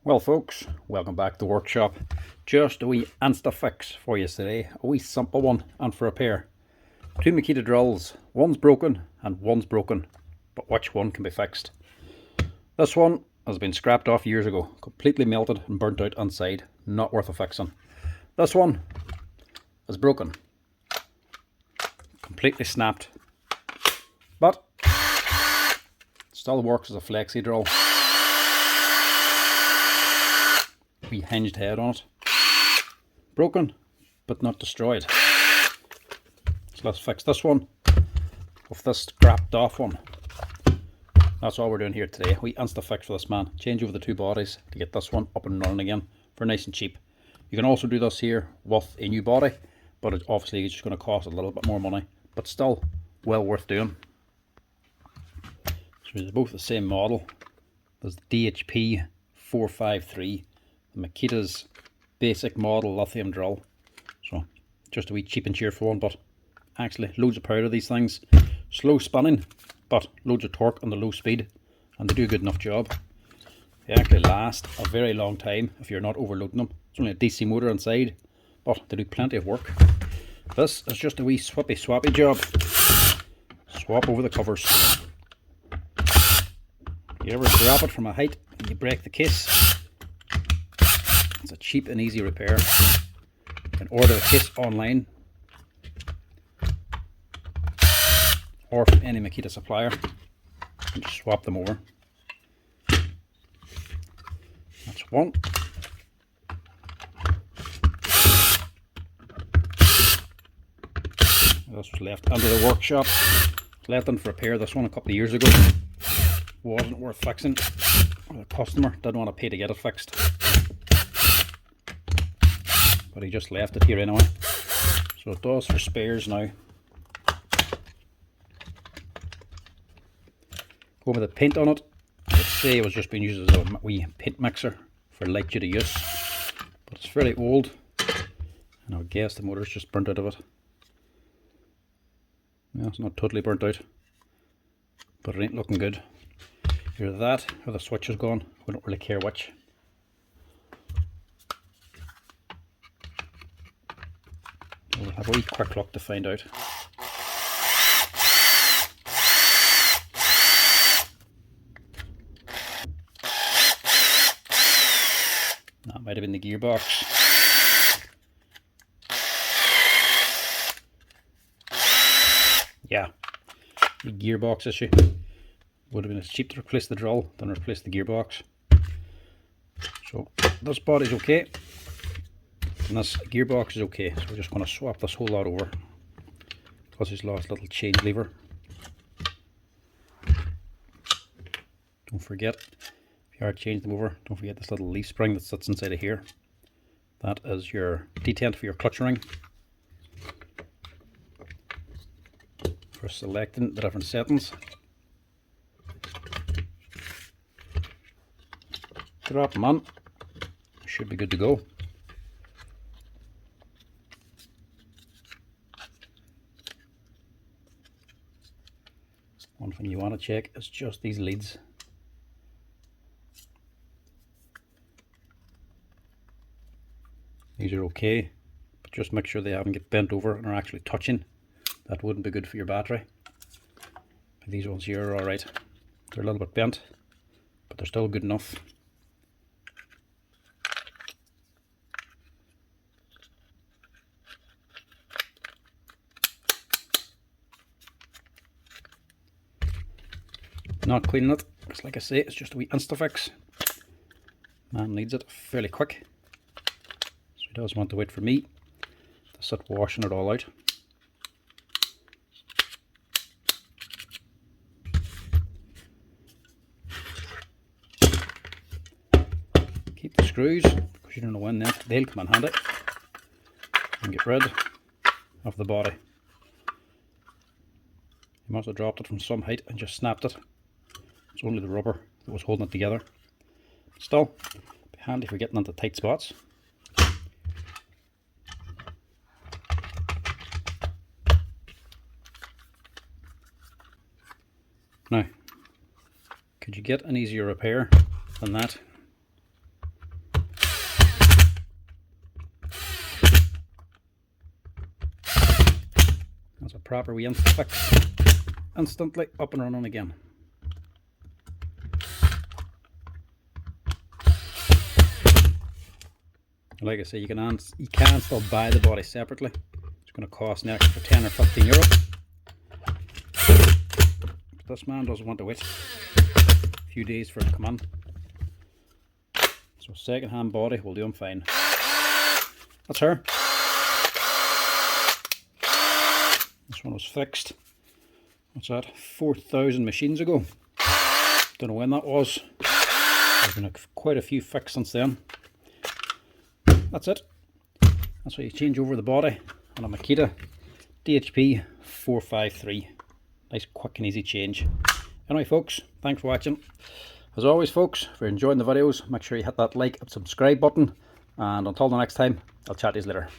Well folks, welcome back to the workshop. Just a wee InstaFix for you today, a wee simple one and for repair. Two Makita drills, one's broken and one's broken, but which one can be fixed? This one has been scrapped off years ago, completely melted and burnt out inside, not worth a fixing. This one is broken, completely snapped, but still works as a flexi drill. Wee hinged head on it. Broken, but not destroyed. So let's fix this one with this scrapped off one. That's all we're doing here today. We InstaFix for this man. Change over the two bodies to get this one up and running again for nice and cheap. You can also do this here with a new body, but it's obviously just going to cost a little bit more money, but still well worth doing. So they're both the same model. There's the DHP453. Makita's basic model lithium drill. So just a wee cheap and cheerful one, but actually loads of power of these things. Slow spinning, but loads of torque on the low speed, and they do a good enough job. They actually last a very long time if you're not overloading them. It's only a DC motor inside, but they do plenty of work. This is just a wee swappy job. Swap over the covers. You ever drop it from a height and you break the case? It's a cheap and easy repair. You can order a case online or from any Makita supplier and just swap them over. That's one. This was left under the workshop. Left in for repair. This one a couple of years ago. Wasn't worth fixing. The customer didn't want to pay to get it fixed, but he just left it here anyway. So it does for spares now. Go with the paint on it. I'd say it was just being used as a wee paint mixer for light duty use, but it's fairly old, and I would guess the motor's just burnt out of it. Yeah, it's not totally burnt out, but it ain't looking good. Either that or the switch is gone. We don't really care which. We'll have a wee quick look to find out. That might have been the gearbox. Yeah, the gearbox issue. Would have been as cheap to replace the drill than replace the gearbox. So this body's okay, and this gearbox is okay. So we're just going to swap this whole lot over, because he's lost a little change lever. Don't forget, if you are changing them over, don't forget this little leaf spring that sits inside of here. That is your detent for your clutch ring, for selecting the different settings. Drop them on, should be good to go. One thing you want to check is just these leads. These are okay, but just make sure they haven't get bent over and are actually touching. That wouldn't be good for your battery. But these ones here are alright. They're a little bit bent, but they're still good enough. Not cleaning it, because like I say, it's just a wee InstaFix. Man needs it fairly quick, so he does want to wait for me to sit washing it all out. Keep the screws, because you don't know when they'll come in handy, and get rid of the body. He must have dropped it from some height and just snapped it. It's only the rubber that was holding it together. Still, be handy for getting into tight spots. Now, could you get an easier repair than that? proper wee InstaFix, instantly up and running again. Like I say, you can still buy the body separately. It's going to cost an extra 10 or 15 euro. But this man doesn't want to wait a few days for it to come in. So second hand body will do him fine. That's her. This one was fixed, what's that, 4,000 machines ago. Don't know when that was. There's been quite a few fixed since then. That's it. That's how you change over the body on a Makita DHP453. Nice quick and easy change. Anyway folks, thanks for watching. As always folks, if you're enjoying the videos, make sure you hit that like and subscribe button. And until the next time, I'll chat to you later.